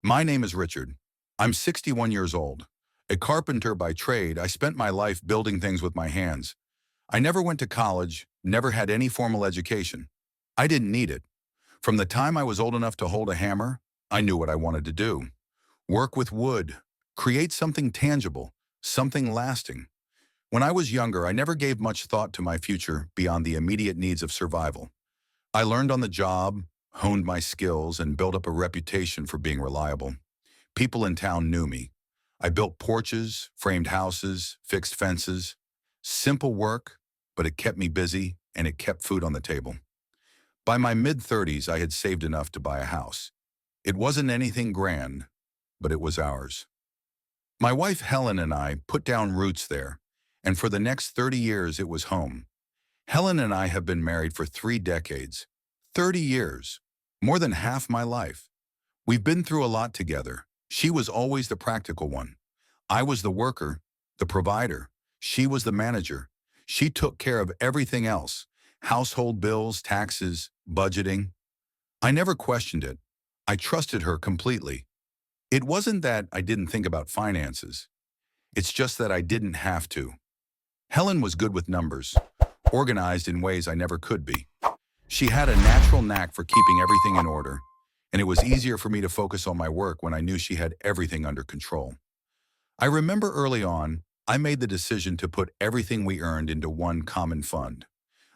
My name is Richard. I'm 61 years old. A carpenter by trade, I spent my life building things with my hands. I never went to college, never had any formal education. I didn't need it. From the time I was old enough to hold a hammer, I knew what I wanted to do. Work with wood, create something tangible, something lasting. When I was younger, I never gave much thought to my future beyond the immediate needs of survival. I learned on the job, honed my skills, and built up a reputation for being reliable. People in town knew me. I built porches, framed houses, fixed fences. Simple work, but it kept me busy and it kept food on the table. By my mid-30s, I had saved enough to buy a house. It wasn't anything grand, but it was ours. My wife Helen and I put down roots there, and for the next 30 years it was home. Helen and I have been married for 3 decades. 30 years. More than half my life. We've been through a lot together. She was always the practical one. I was the worker, the provider. She was the manager. She took care of everything else. Household bills, taxes, budgeting. I never questioned it. I trusted her completely. It wasn't that I didn't think about finances. It's just that I didn't have to. Helen was good with numbers, organized in ways I never could be. She had a natural knack for keeping everything in order, and it was easier for me to focus on my work when I knew she had everything under control. I remember early on, I made the decision to put everything we earned into one common fund.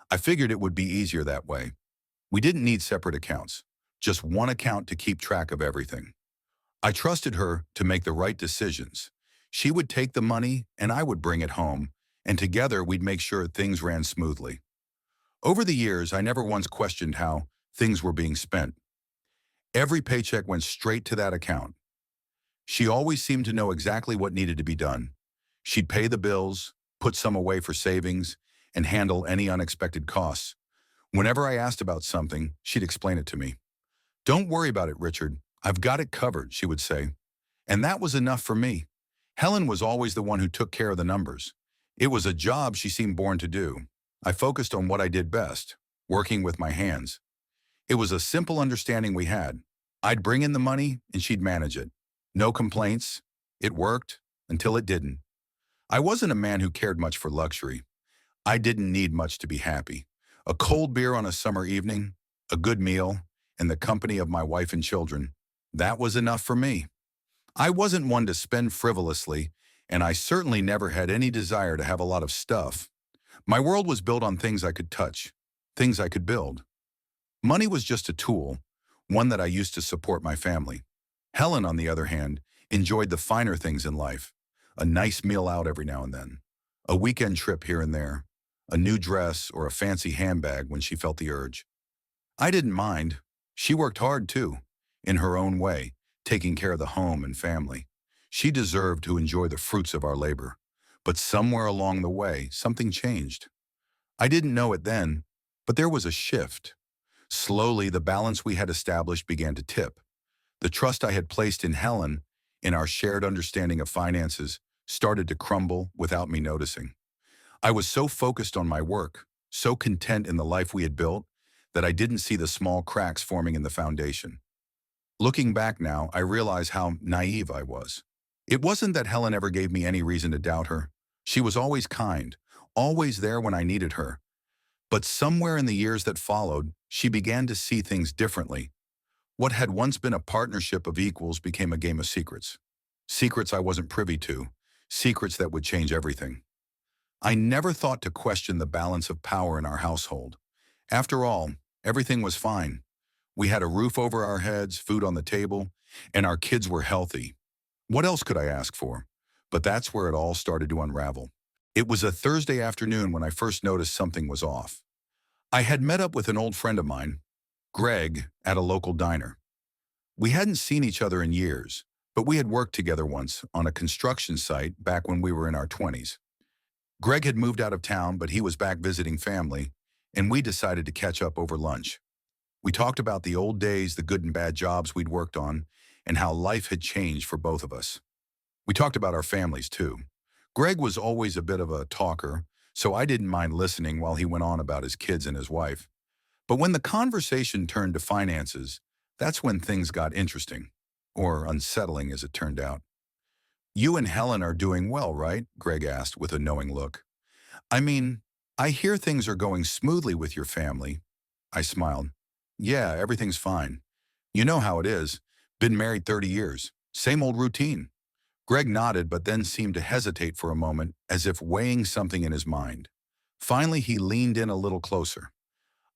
I figured it would be easier that way. We didn't need separate accounts, just one account to keep track of everything. I trusted her to make the right decisions. She would take the money and I would bring it home, and together we'd make sure things ran smoothly. Over the years, I never once questioned how things were being spent. Every paycheck went straight to that account. She always seemed to know exactly what needed to be done. She'd pay the bills, put some away for savings, and handle any unexpected costs. Whenever I asked about something, she'd explain it to me. "Don't worry about it, Richard. I've got it covered," she would say. And that was enough for me. Helen was always the one who took care of the numbers. It was a job she seemed born to do. I focused on what I did best, working with my hands. It was a simple understanding we had. I'd bring in the money and she'd manage it. No complaints. It worked until it didn't. I wasn't a man who cared much for luxury. I didn't need much to be happy. A cold beer on a summer evening, a good meal, and the company of my wife and children. That was enough for me. I wasn't one to spend frivolously, and I certainly never had any desire to have a lot of stuff. My world was built on things I could touch, things I could build. Money was just a tool, one that I used to support my family. Helen, on the other hand, enjoyed the finer things in life. A nice meal out every now and then, a weekend trip here and there, a new dress or a fancy handbag when she felt the urge. I didn't mind. She worked hard too, in her own way, taking care of the home and family. She deserved to enjoy the fruits of our labor. But somewhere along the way, something changed. I didn't know it then, but there was a shift. Slowly, the balance we had established began to tip. The trust I had placed in Helen, in our shared understanding of finances, started to crumble without me noticing. I was so focused on my work, so content in the life we had built, that I didn't see the small cracks forming in the foundation. Looking back now, I realize how naive I was. It wasn't that Helen ever gave me any reason to doubt her. She was always kind, always there when I needed her. But somewhere in the years that followed, she began to see things differently. What had once been a partnership of equals became a game of secrets. Secrets I wasn't privy to, secrets that would change everything. I never thought to question the balance of power in our household. After all, everything was fine. We had a roof over our heads, food on the table, and our kids were healthy. What else could I ask for? But that's where it all started to unravel. It was a Thursday afternoon when I first noticed something was off. I had met up with an old friend of mine, Greg, at a local diner. We hadn't seen each other in years, but we had worked together once on a construction site back when we were in our 20s. Greg had moved out of town, but he was back visiting family, and we decided to catch up over lunch. We talked about the old days, the good and bad jobs we'd worked on, and how life had changed for both of us. We talked about our families, too. Greg was always a bit of a talker, so I didn't mind listening while he went on about his kids and his wife. But when the conversation turned to finances, that's when things got interesting. or unsettling as it turned out. You and Helen are doing well, right? Greg asked with a knowing look. I mean, I hear things are going smoothly with your family. I smiled. Yeah, everything's fine. You know how it is. Been married 30 years. Same old routine. Greg nodded but then seemed to hesitate for a moment as if weighing something in his mind. Finally, he leaned in a little closer.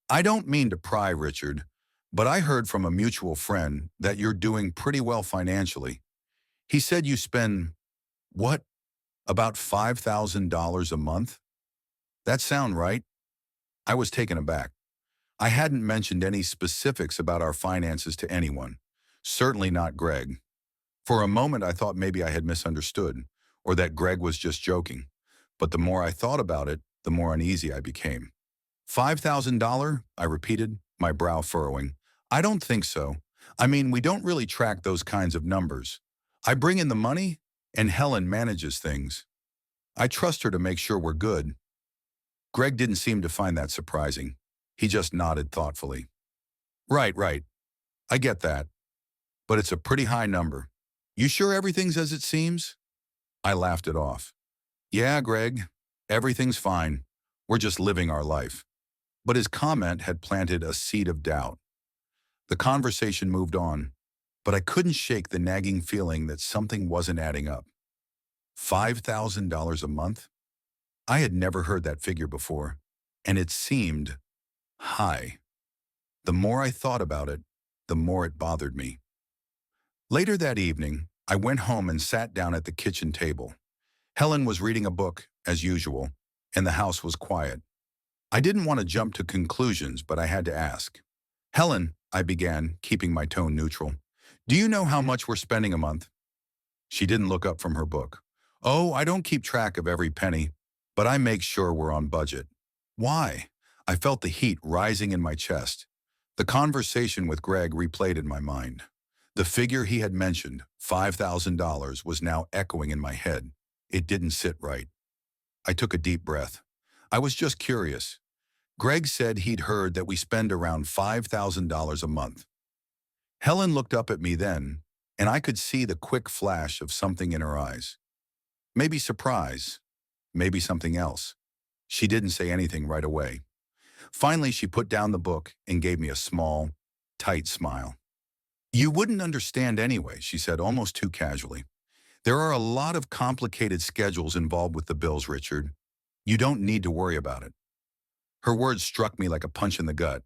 I don't mean to pry, Richard, but I heard from a mutual friend that you're doing pretty well financially. He said you spend, what, about $5,000 a month? That sound right? I was taken aback. I hadn't mentioned any specifics about our finances to anyone, certainly not Greg. For a moment, I thought maybe I had misunderstood, or that Greg was just joking. But the more I thought about it, the more uneasy I became. $5,000? I repeated, my brow furrowing. I don't think so. I mean, we don't really track those kinds of numbers. I bring in the money, and Helen manages things. I trust her to make sure we're good. Greg didn't seem to find that surprising. He just nodded thoughtfully. Right. I get that. But it's a pretty high number. You sure everything's as it seems? I laughed it off. Yeah, Greg, everything's fine. We're just living our life. But his comment had planted a seed of doubt. The conversation moved on, but I couldn't shake the nagging feeling that something wasn't adding up. $5,000 a month? I had never heard that figure before, and it seemed high. The more I thought about it, the more it bothered me. Later that evening, I went home and sat down at the kitchen table. Helen was reading a book, as usual, and the house was quiet. I didn't want to jump to conclusions, but I had to ask. Helen, I began, keeping my tone neutral, do you know how much we're spending a month? She didn't look up from her book. Oh, I don't keep track of every penny, but I make sure we're on budget. Why? I felt the heat rising in my chest. The conversation with Greg replayed in my mind. The figure he had mentioned, $5,000, was now echoing in my head. It didn't sit right. I took a deep breath. I was just curious. Greg said he'd heard that we spend around $5,000 a month. Helen looked up at me then, and I could see the quick flash of something in her eyes. Maybe surprise, maybe something else. She didn't say anything right away. Finally, she put down the book and gave me a small, tight smile. You wouldn't understand anyway, she said almost too casually. There are a lot of complicated schedules involved with the bills, Richard. You don't need to worry about it. Her words struck me like a punch in the gut.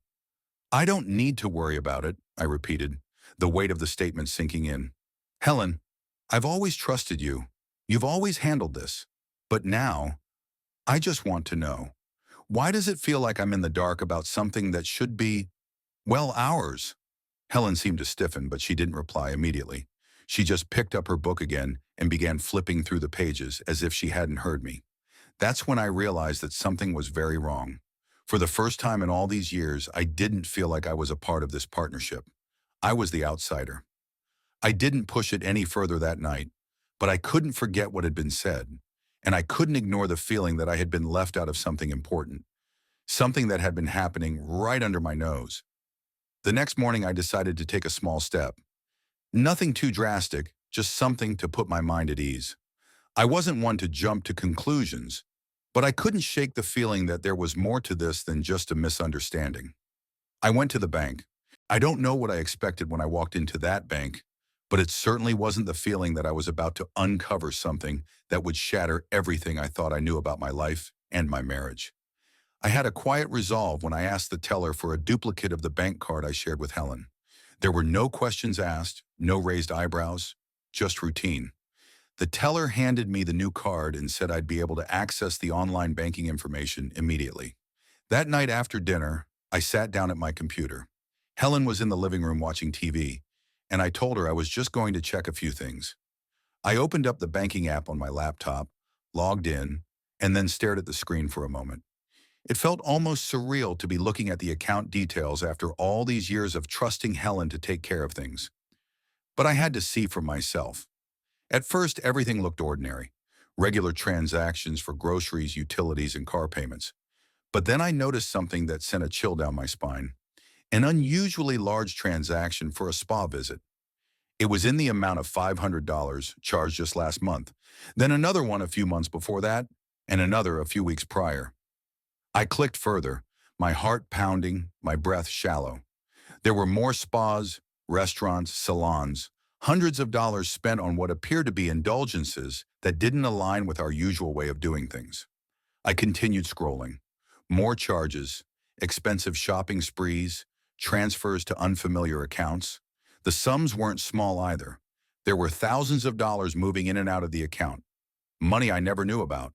I don't need to worry about it, I repeated, the weight of the statement sinking in. Helen, I've always trusted you. You've always handled this. But now, I just want to know. Why does it feel like I'm in the dark about something that should be, well, ours? Helen seemed to stiffen, but she didn't reply immediately. She just picked up her book again and began flipping through the pages as if she hadn't heard me. That's when I realized that something was very wrong. For the first time in all these years, I didn't feel like I was a part of this partnership. I was the outsider. I didn't push it any further that night, but I couldn't forget what had been said, and I couldn't ignore the feeling that I had been left out of something important, something that had been happening right under my nose. The next morning, I decided to take a small step. Nothing too drastic, just something to put my mind at ease. I wasn't one to jump to conclusions, but I couldn't shake the feeling that there was more to this than just a misunderstanding. I went to the bank. I don't know what I expected when I walked into that bank, but it certainly wasn't the feeling that I was about to uncover something that would shatter everything I thought I knew about my life and my marriage. I had a quiet resolve when I asked the teller for a duplicate of the bank card I shared with Helen. There were no questions asked, no raised eyebrows, just routine. The teller handed me the new card and said I'd be able to access the online banking information immediately. That night after dinner, I sat down at my computer. Helen was in the living room watching TV, and I told her I was just going to check a few things. I opened up the banking app on my laptop, logged in, and then stared at the screen for a moment. It felt almost surreal to be looking at the account details after all these years of trusting Helen to take care of things. But I had to see for myself. At first, everything looked ordinary. Regular transactions for groceries, utilities, and car payments. But then I noticed something that sent a chill down my spine. An unusually large transaction for a spa visit. It was in the amount of $500 charged just last month, then another one a few months before that, and another a few weeks prior. I clicked further, my heart pounding, my breath shallow. There were more spas, restaurants, salons, hundreds of dollars spent on what appeared to be indulgences that didn't align with our usual way of doing things. I continued scrolling. More charges, expensive shopping sprees, transfers to unfamiliar accounts. The sums weren't small either. There were thousands of dollars moving in and out of the account. Money I never knew about.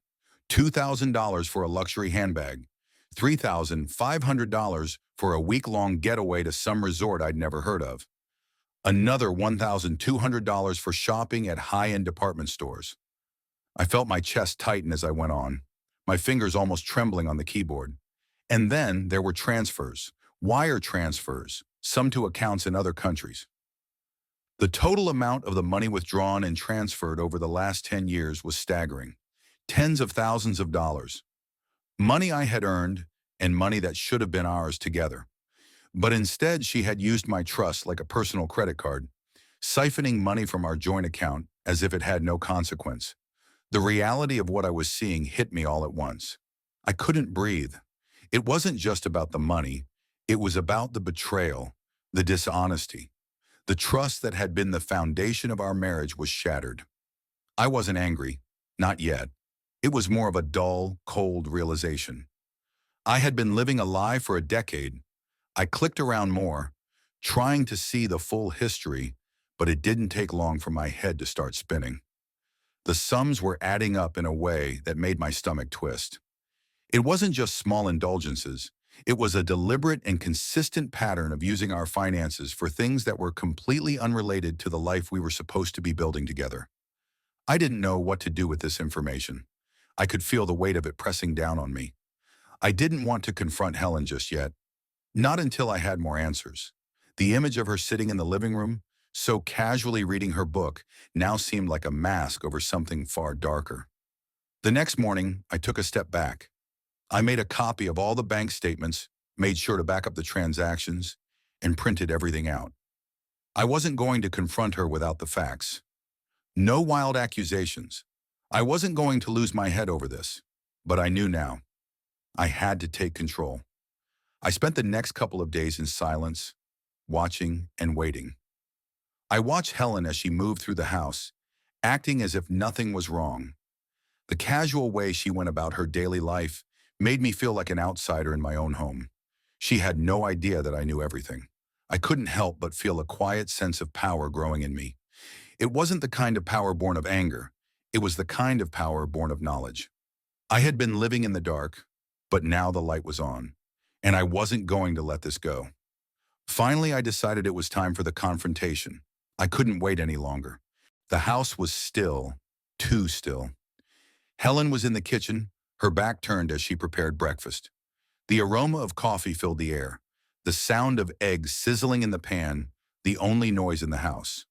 $2,000 for a luxury handbag. $3,500 for a week-long getaway to some resort I'd never heard of. Another $1,200 for shopping at high-end department stores. I felt my chest tighten as I went on, my fingers almost trembling on the keyboard. And then there were transfers, wire transfers, some to accounts in other countries. The total amount of the money withdrawn and transferred over the last 10 years was staggering. Tens of thousands of dollars. Money I had earned and money that should have been ours together. But instead, she had used my trust like a personal credit card, siphoning money from our joint account as if it had no consequence. The reality of what I was seeing hit me all at once. I couldn't breathe. It wasn't just about the money. It was about the betrayal, the dishonesty. The trust that had been the foundation of our marriage was shattered. I wasn't angry, not yet. It was more of a dull, cold realization. I had been living a lie for a decade. I clicked around more, trying to see the full history, but it didn't take long for my head to start spinning. The sums were adding up in a way that made my stomach twist. It wasn't just small indulgences. It was a deliberate and consistent pattern of using our finances for things that were completely unrelated to the life we were supposed to be building together. I didn't know what to do with this information. I could feel the weight of it pressing down on me. I didn't want to confront Helen just yet, not until I had more answers. The image of her sitting in the living room, so casually reading her book, now seemed like a mask over something far darker. The next morning, I took a step back. I made a copy of all the bank statements, made sure to back up the transactions, and printed everything out. I wasn't going to confront her without the facts. No wild accusations. I wasn't going to lose my head over this, but I knew now. I had to take control. I spent the next couple of days in silence, watching and waiting. I watched Helen as she moved through the house, acting as if nothing was wrong. The casual way she went about her daily life made me feel like an outsider in my own home. She had no idea that I knew everything. I couldn't help but feel a quiet sense of power growing in me. It wasn't the kind of power born of anger. It was the kind of power born of knowledge. I had been living in the dark, but now the light was on, and I wasn't going to let this go. Finally, I decided it was time for the confrontation. I couldn't wait any longer. The house was still, too still. Helen was in the kitchen, her back turned as she prepared breakfast. The aroma of coffee filled the air, the sound of eggs sizzling in the pan, the only noise in the house.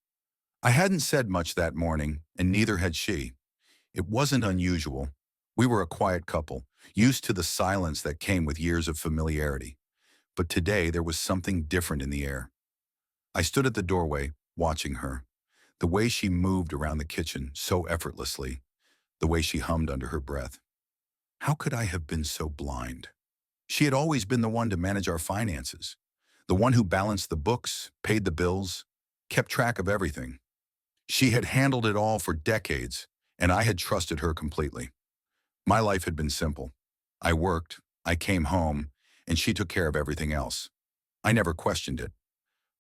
I hadn't said much that morning, and neither had she. It wasn't unusual. We were a quiet couple, used to the silence that came with years of familiarity. But today there was something different in the air. I stood at the doorway, watching her. The way she moved around the kitchen so effortlessly, the way she hummed under her breath. How could I have been so blind? She had always been the one to manage our finances, the one who balanced the books, paid the bills, kept track of everything. She had handled it all for decades, and I had trusted her completely. My life had been simple. I worked, I came home, and she took care of everything else. I never questioned it.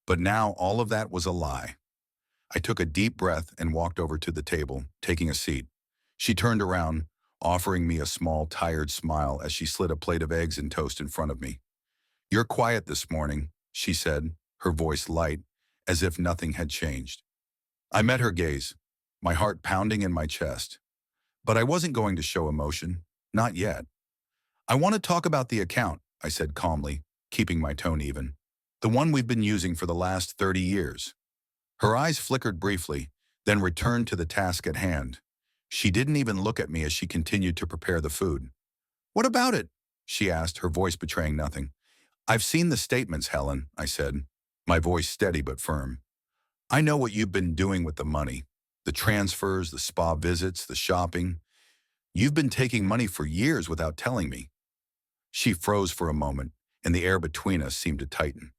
But now all of that was a lie. I took a deep breath and walked over to the table, taking a seat. She turned around, offering me a small, tired smile as she slid a plate of eggs and toast in front of me. "You're quiet this morning," she said, her voice light, as if nothing had changed. I met her gaze, my heart pounding in my chest. But I wasn't going to show emotion, not yet. "I want to talk about the account," I said calmly, keeping my tone even. "The one we've been using for the last 30 years. Her eyes flickered briefly, then returned to the task at hand. She didn't even look at me as she continued to prepare the food. "What about it?" she asked, her voice betraying nothing. "I've seen the statements, Helen," I said, my voice steady but firm. I know what you've been doing with the money. The transfers, the spa visits, the shopping. You've been taking money for years without telling me. She froze for a moment, and the air between us seemed to tighten.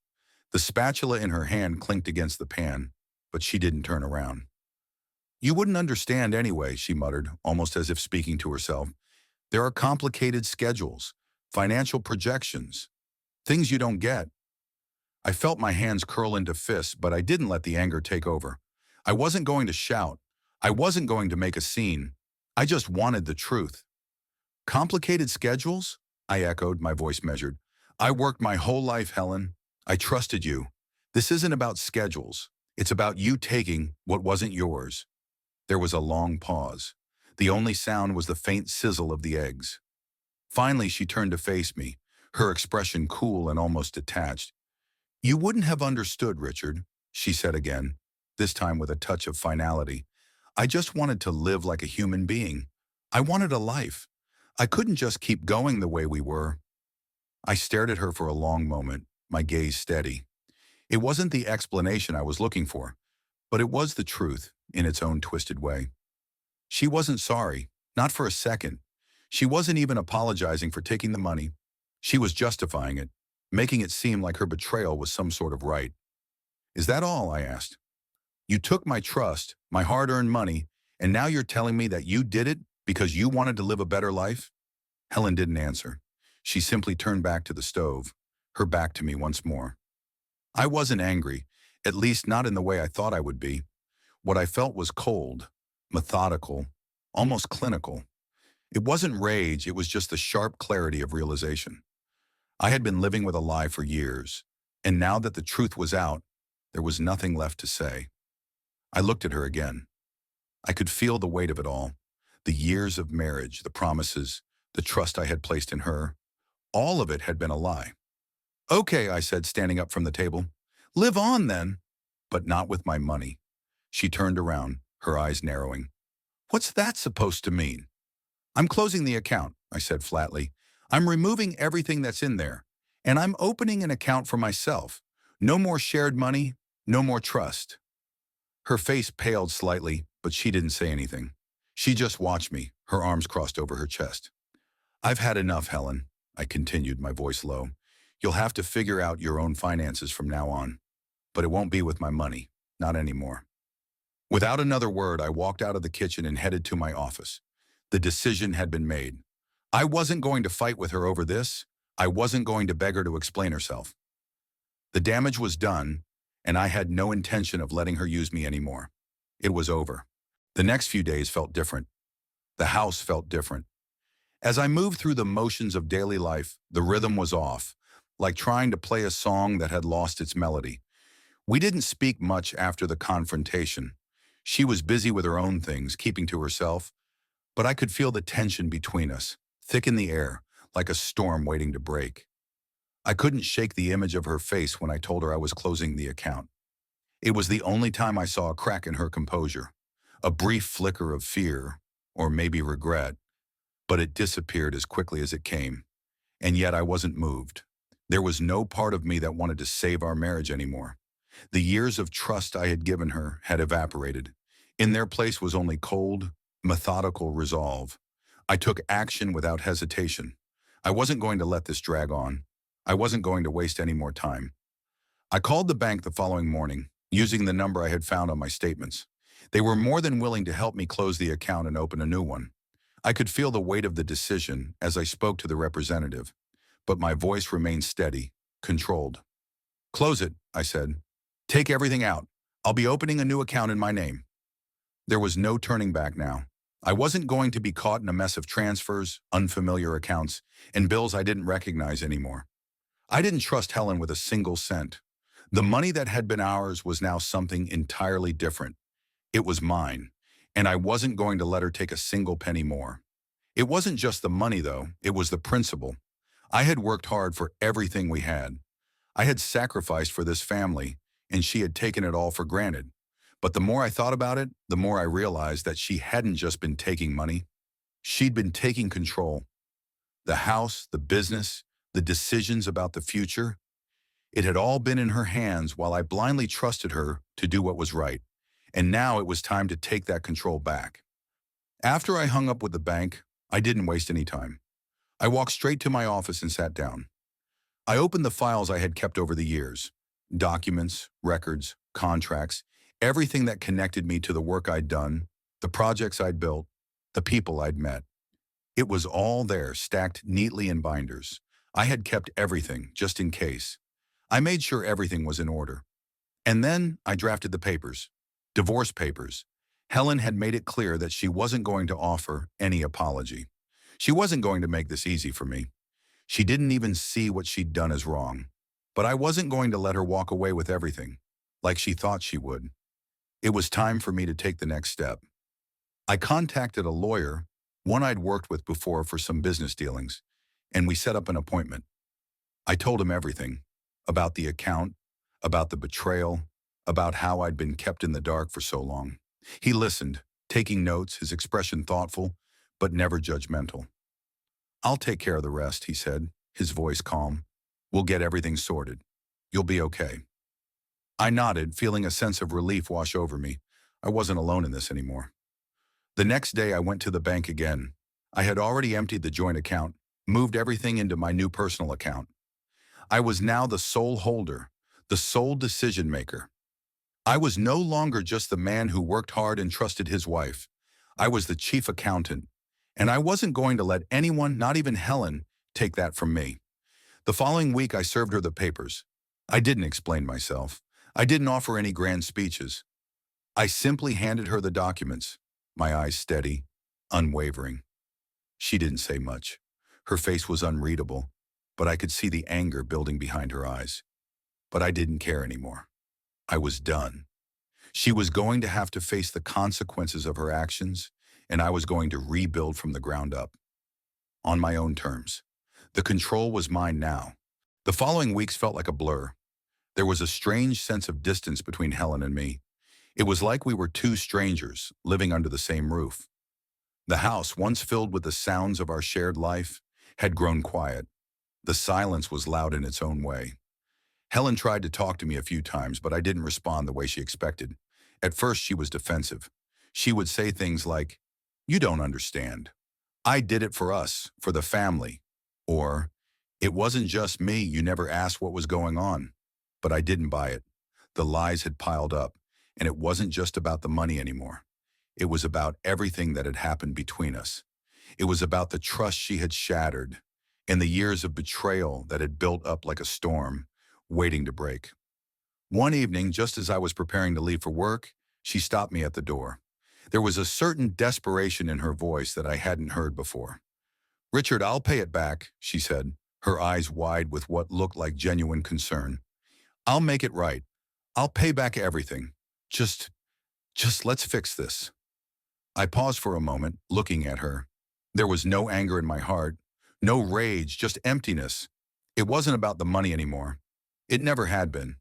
The spatula in her hand clinked against the pan, but she didn't turn around. You wouldn't understand anyway, she muttered, almost as if speaking to herself. There are complicated schedules, financial projections, things you don't get. I felt my hands curl into fists, but I didn't let the anger take over. I wasn't going to shout. I wasn't going to make a scene. I just wanted the truth. Complicated schedules? I echoed, my voice measured. I worked my whole life, Helen. I trusted you. This isn't about schedules. It's about you taking what wasn't yours. There was a long pause. The only sound was the faint sizzle of the eggs. Finally, she turned to face me, her expression cool and almost detached. You wouldn't have understood, Richard, she said again, this time with a touch of finality. I just wanted to live like a human being. I wanted a life. I couldn't just keep going the way we were. I stared at her for a long moment, my gaze steady. It wasn't the explanation I was looking for, but it was the truth in its own twisted way. She wasn't sorry, not for a second. She wasn't even apologizing for taking the money. She was justifying it, making it seem like her betrayal was some sort of right. Is that all? I asked. You took my trust, my hard-earned money, and now you're telling me that you did it because you wanted to live a better life? Helen didn't answer. She simply turned back to the stove, her back to me once more. I wasn't angry, at least not in the way I thought I would be. What I felt was cold, methodical, almost clinical. It wasn't rage, it was just the sharp clarity of realization. I had been living with a lie for years, and now that the truth was out, there was nothing left to say. I looked at her again. I could feel the weight of it all. The years of marriage, the promises, the trust I had placed in her. All of it had been a lie. Okay, I said, standing up from the table. Live on then, but not with my money. She turned around, her eyes narrowing. What's that supposed to mean? I'm closing the account, I said flatly. I'm removing everything that's in there, and I'm opening an account for myself. No more shared money, no more trust. Her face paled slightly, but she didn't say anything. She just watched me, her arms crossed over her chest. I've had enough, Helen, I continued, my voice low. You'll have to figure out your own finances from now on, but it won't be with my money, not anymore. Without another word, I walked out of the kitchen and headed to my office. The decision had been made. I wasn't going to fight with her over this. I wasn't going to beg her to explain herself. The damage was done, and I had no intention of letting her use me anymore. It was over. The next few days felt different. The house felt different. As I moved through the motions of daily life, the rhythm was off, like trying to play a song that had lost its melody. We didn't speak much after the confrontation. She was busy with her own things, keeping to herself, but I could feel the tension between us, thick in the air, like a storm waiting to break. I couldn't shake the image of her face when I told her I was closing the account. It was the only time I saw a crack in her composure, a brief flicker of fear, or maybe regret, but it disappeared as quickly as it came. And yet I wasn't moved. There was no part of me that wanted to save our marriage anymore. The years of trust I had given her had evaporated. In their place was only cold, methodical resolve. I took action without hesitation. I wasn't going to let this drag on. I wasn't going to waste any more time. I called the bank the following morning, using the number I had found on my statements. They were more than willing to help me close the account and open a new one. I could feel the weight of the decision as I spoke to the representative, but my voice remained steady, controlled. Close it, I said. Take everything out. I'll be opening a new account in my name. There was no turning back now. I wasn't going to be caught in a mess of transfers, unfamiliar accounts, and bills I didn't recognize anymore. I didn't trust Helen with a single cent. The money that had been ours was now something entirely different. It was mine, and I wasn't going to let her take a single penny more. It wasn't just the money, though. It was the principle. I had worked hard for everything we had. I had sacrificed for this family, and she had taken it all for granted. But the more I thought about it, the more I realized that she hadn't just been taking money. She'd been taking control. The house, the business, the decisions about the future. It had all been in her hands while I blindly trusted her to do what was right. And now it was time to take that control back. After I hung up with the bank, I didn't waste any time. I walked straight to my office and sat down. I opened the files I had kept over the years. Documents, records, contracts, everything that connected me to the work I'd done, the projects I'd built, the people I'd met. It was all there, stacked neatly in binders. I had kept everything, just in case. I made sure everything was in order. And then I drafted the papers. Divorce papers. Helen had made it clear that she wasn't going to offer any apology. She wasn't going to make this easy for me. She didn't even see what she'd done as wrong. But I wasn't going to let her walk away with everything, like she thought she would. It was time for me to take the next step. I contacted a lawyer, one I'd worked with before for some business dealings, and we set up an appointment. I told him everything, about the account, about the betrayal, about how I'd been kept in the dark for so long. He listened, taking notes, his expression thoughtful, but never judgmental. "I'll take care of the rest," he said, his voice calm. "We'll get everything sorted. You'll be okay." I nodded, feeling a sense of relief wash over me. I wasn't alone in this anymore. The next day I went to the bank again. I had already emptied the joint account, moved everything into my new personal account. I was now the sole holder, the sole decision maker. I was no longer just the man who worked hard and trusted his wife. I was the chief accountant, and I wasn't going to let anyone, not even Helen, take that from me. The following week I served her the papers. I didn't explain myself. I didn't offer any grand speeches. I simply handed her the documents, my eyes steady, unwavering. She didn't say much. Her face was unreadable, but I could see the anger building behind her eyes. But I didn't care anymore. I was done. She was going to have to face the consequences of her actions, and I was going to rebuild from the ground up. On my own terms. The control was mine now. The following weeks felt like a blur. There was a strange sense of distance between Helen and me. It was like we were two strangers living under the same roof. The house, once filled with the sounds of our shared life, had grown quiet. The silence was loud in its own way. Helen tried to talk to me a few times, but I didn't respond the way she expected. At first, she was defensive. She would say things like, "You don't understand. I did it for us, for the family." Or, "It wasn't just me, you never asked what was going on." But I didn't buy it. The lies had piled up, and it wasn't just about the money anymore. It was about everything that had happened between us. It was about the trust she had shattered, and the years of betrayal that had built up like a storm, waiting to break. One evening, just as I was preparing to leave for work, she stopped me at the door. There was a certain desperation in her voice that I hadn't heard before. "Richard, I'll pay it back," she said, her eyes wide with what looked like genuine concern. "I'll make it right. I'll pay back everything. Just let's fix this." I paused for a moment, looking at her. There was no anger in my heart, no rage, just emptiness. It wasn't about the money anymore. It never had been.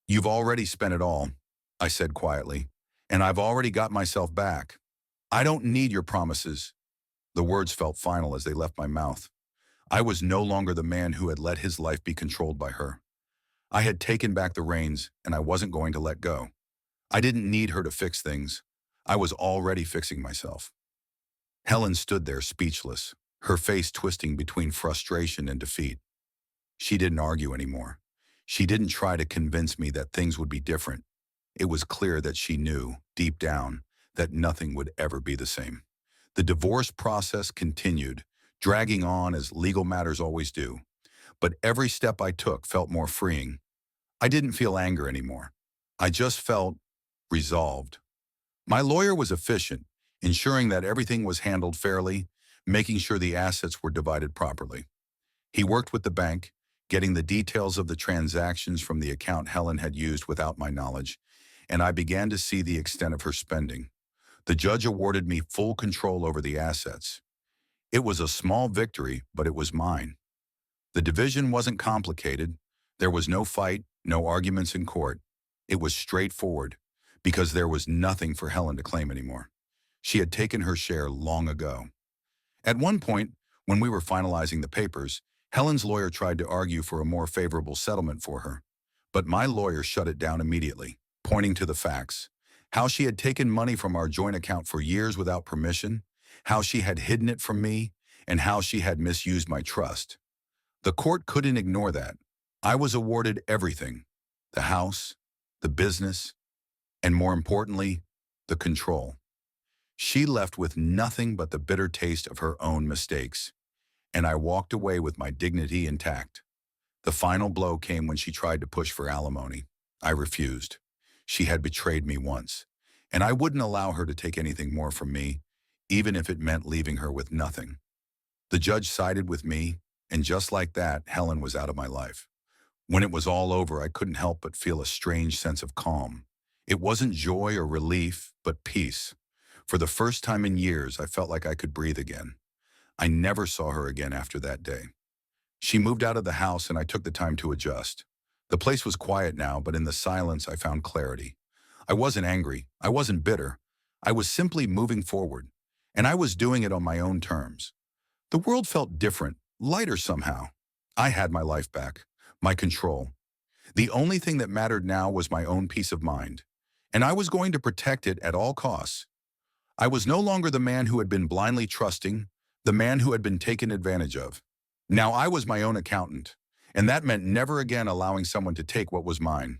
"You've already spent it all," I said quietly, "and I've already got myself back. I don't need your promises." The words felt final as they left my mouth. I was no longer the man who had let his life be controlled by her. I had taken back the reins, and I wasn't going to let go. I didn't need her to fix things. I was already fixing myself. Helen stood there speechless, her face twisting between frustration and defeat. She didn't argue anymore. She didn't try to convince me that things would be different. It was clear that she knew, deep down, that nothing would ever be the same. The divorce process continued, dragging on as legal matters always do. But every step I took felt more freeing. I didn't feel anger anymore. I just felt resolved. My lawyer was efficient, ensuring that everything was handled fairly, making sure the assets were divided properly. He worked with the bank, getting the details of the transactions from the account Helen had used without my knowledge, and I began to see the extent of her spending. The judge awarded me full control over the assets. It was a small victory, but it was mine. The division wasn't complicated. There was no fight, no arguments in court. It was straightforward, because there was nothing for Helen to claim anymore. She had taken her share long ago. At one point, when we were finalizing the papers, Helen's lawyer tried to argue for a more favorable settlement for her. But my lawyer shut it down immediately, pointing to the facts. How she had taken money from our joint account for years without permission, how she had hidden it from me, and how she had misused my trust. The court couldn't ignore that. I was awarded everything: the house, the business, and more importantly, the control. She left with nothing but the bitter taste of her own mistakes, and I walked away with my dignity intact. The final blow came when she tried to push for alimony. I refused. She had betrayed me once, and I wouldn't allow her to take anything more from me, even if it meant leaving her with nothing. The judge sided with me, and just like that, Helen was out of my life. When it was all over, I couldn't help but feel a strange sense of calm. It wasn't joy or relief, but peace. For the first time in years, I felt like I could breathe again. I never saw her again after that day. She moved out of the house and I took the time to adjust. The place was quiet now, but in the silence I found clarity. I wasn't angry. I wasn't bitter. I was simply moving forward, and I was doing it on my own terms. The world felt different, lighter somehow. I had my life back, my control. The only thing that mattered now was my own peace of mind, and I was going to protect it at all costs. I was no longer the man who had been blindly trusting, the man who had been taken advantage of. Now I was my own accountant, and that meant never again allowing someone to take what was mine.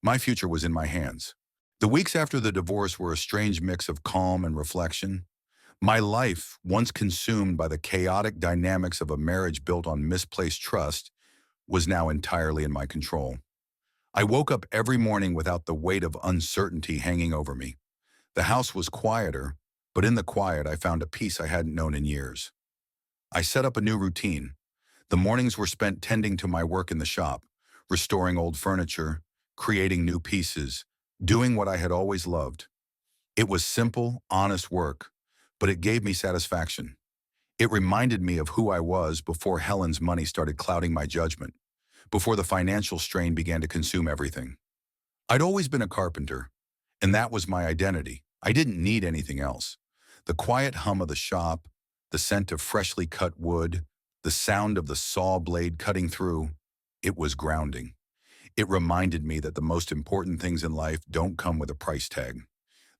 My future was in my hands. The weeks after the divorce were a strange mix of calm and reflection. My life, once consumed by the chaotic dynamics of a marriage built on misplaced trust, was now entirely in my control. I woke up every morning without the weight of uncertainty hanging over me. The house was quieter, but in the quiet I found a peace I hadn't known in years. I set up a new routine. The mornings were spent tending to my work in the shop, restoring old furniture, creating new pieces, doing what I had always loved. It was simple, honest work, but it gave me satisfaction. It reminded me of who I was before Helen's money started clouding my judgment, before the financial strain began to consume everything. I'd always been a carpenter, and that was my identity. I didn't need anything else. The quiet hum of the shop, the scent of freshly cut wood, the sound of the saw blade cutting through, it was grounding. It reminded me that the most important things in life don't come with a price tag.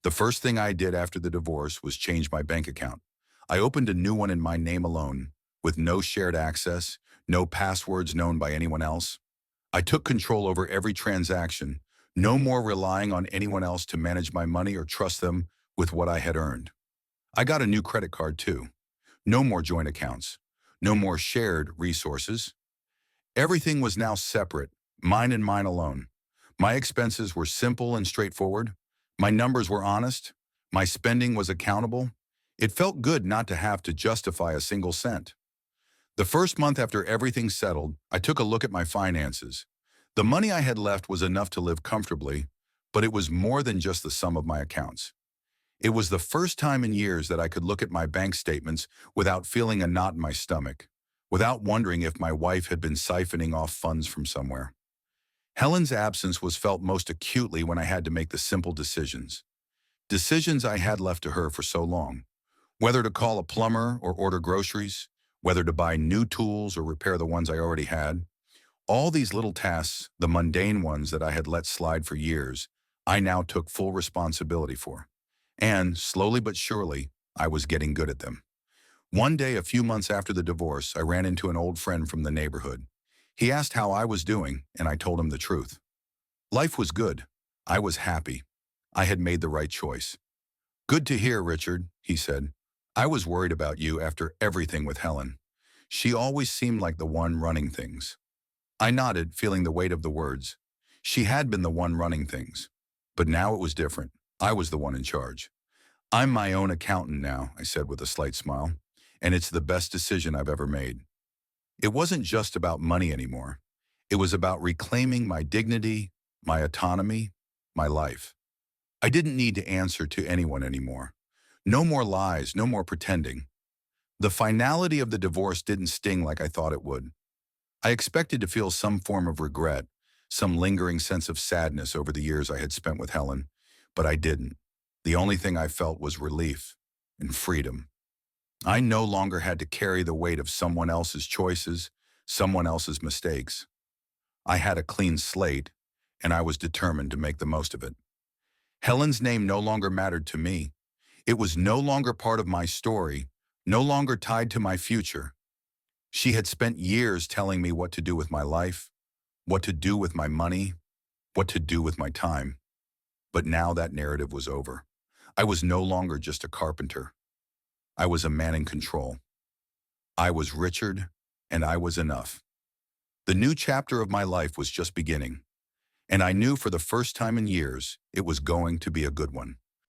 The first thing I did after the divorce was change my bank account. I opened a new one in my name alone, with no shared access, no passwords known by anyone else. I took control over every transaction, no more relying on anyone else to manage my money or trust them with what I had earned. I got a new credit card too. No more joint accounts, no more shared resources. Everything was now separate, mine and mine alone. My expenses were simple and straightforward. My numbers were honest. My spending was accountable. It felt good not to have to justify a single cent. The first month after everything settled, I took a look at my finances. The money I had left was enough to live comfortably, but it was more than just the sum of my accounts. It was the first time in years that I could look at my bank statements without feeling a knot in my stomach, without wondering if my wife had been siphoning off funds from somewhere. Helen's absence was felt most acutely when I had to make the simple decisions. Decisions I had left to her for so long. Whether to call a plumber or order groceries, whether to buy new tools or repair the ones I already had. All these little tasks, the mundane ones that I had let slide for years, I now took full responsibility for. And, slowly but surely, I was getting good at them. One day, a few months after the divorce, I ran into an old friend from the neighborhood. He asked how I was doing, and I told him the truth. Life was good. I was happy. I had made the right choice. "Good to hear, Richard," he said. "I was worried about you after everything with Helen. She always seemed like the one running things." I nodded, feeling the weight of the words. She had been the one running things. But now it was different. I was the one in charge. "I'm my own accountant now," I said with a slight smile, "and it's the best decision I've ever made." It wasn't just about money anymore. It was about reclaiming my dignity, my autonomy, my life. I didn't need to answer to anyone anymore. No more lies, no more pretending. The finality of the divorce didn't sting like I thought it would. I expected to feel some form of regret, some lingering sense of sadness over the years I had spent with Helen, but I didn't. The only thing I felt was relief and freedom. I no longer had to carry the weight of someone else's choices, someone else's mistakes. I had a clean slate, and I was determined to make the most of it. Helen's name no longer mattered to me. It was no longer part of my story, no longer tied to my future. She had spent years telling me what to do with my life, what to do with my money, what to do with my time. But now that narrative was over. I was no longer just a carpenter. I was a man in control. I was Richard, and I was enough. The new chapter of my life was just beginning, and I knew for the first time in years it was going to be a good one.